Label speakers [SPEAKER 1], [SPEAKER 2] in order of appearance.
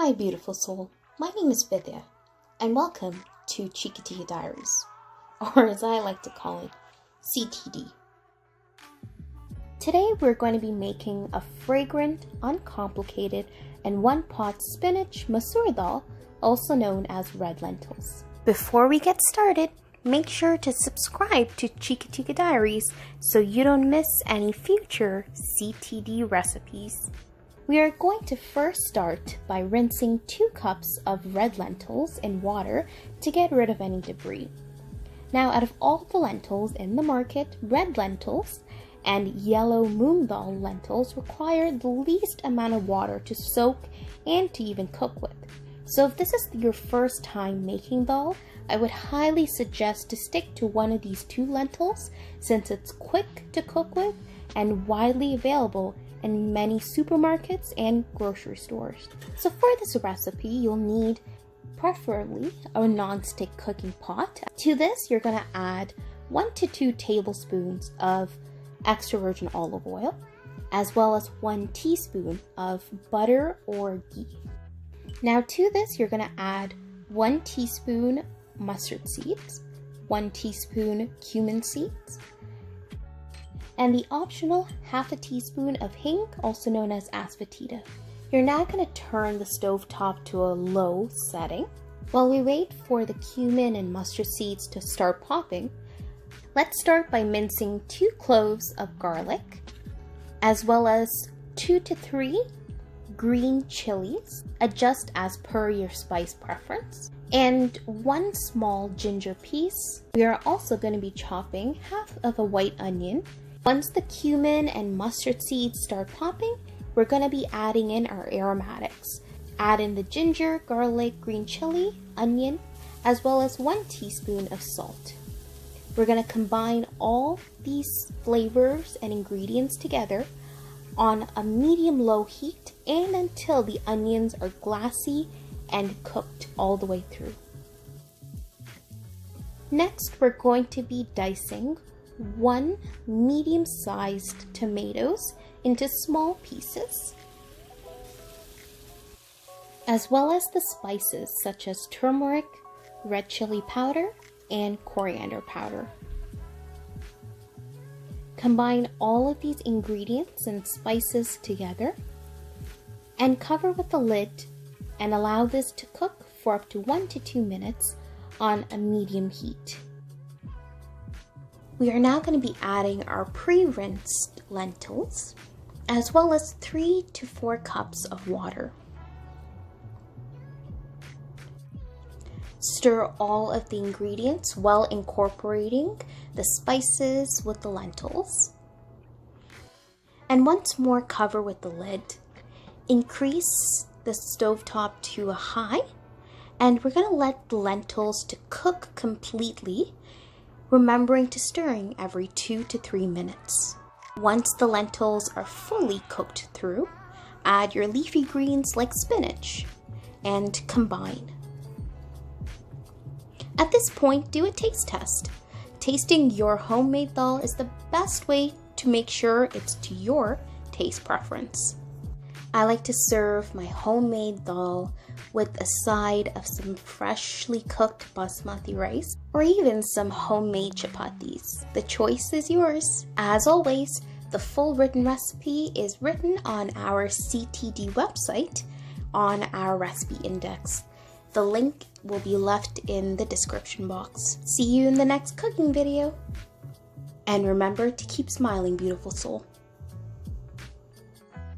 [SPEAKER 1] Hi beautiful soul, my name is Vidya and welcome to Chapati Diaries, or as I like to call it, CTD. Today we're going to be making a fragrant, uncomplicated, and one-pot Spinach Masoor Dal, also known as red lentils. Before we get started, make sure to subscribe to Chapati Diaries so you don't miss any future CTD recipes. We are going to first start by rinsing 2 cups of red lentils in water to get rid of any debris. Now, out of all the lentils in the market, red lentils and yellow Moong Dal lentils require the least amount of water to soak and to even cook with. So if this is your first time making dal, I would highly suggest to stick to one of these 2 lentils since it's quick to cook with and widely available in many supermarkets and grocery stores. So for this recipe, you'll need preferably a non-stick cooking pot. To this, you're gonna add 1 to 2 tablespoons of extra virgin olive oil, as well as 1 teaspoon of butter or ghee. Now to this, you're gonna add 1 teaspoon mustard seeds, 1 teaspoon cumin seeds, and the optional half a teaspoon of hing, also known as asafoetida. You're now going to turn the stove top to a low setting. While we wait for the cumin and mustard seeds to start popping, let's start by mincing 2 cloves of garlic, as well as 2 to 3 green chilies, adjust as per your spice preference, and 1 small ginger piece. We are also going to be chopping half of a white onion. Once the cumin and mustard seeds start popping, we're going to be adding in our aromatics. Add in the ginger, garlic, green chili, onion, as well as 1 teaspoon of salt. We're going to combine all these flavors and ingredients together on a medium-low heat and until the onions are glassy and cooked all the way through. Next, we're going to be dicing 1 medium-sized tomatoes into small pieces, as well as the spices such as turmeric, red chili powder, and coriander powder. Combine all of these ingredients and spices together and cover with the lid and allow this to cook for up to 1 to 2 minutes on a medium heat. We are now going to be adding our pre-rinsed lentils, as well as 3 to 4 cups of water. Stir all of the ingredients while incorporating the spices with the lentils. And once more, cover with the lid. Increase the stovetop to a high, and we're going to let the lentils to cook completely, remembering to stirring every 2 to 3 minutes. Once the lentils are fully cooked through, add your leafy greens like spinach and combine. At this point, do a taste test. Tasting your homemade dal is the best way to make sure it's to your taste preference. I like to serve my homemade dal with a side of some freshly cooked basmati rice or even some homemade chapatis. The choice is yours. As always, the full written recipe is written on our CTD website on our recipe index. The link will be left in the description box. See you in the next cooking video. And remember to keep smiling, beautiful soul.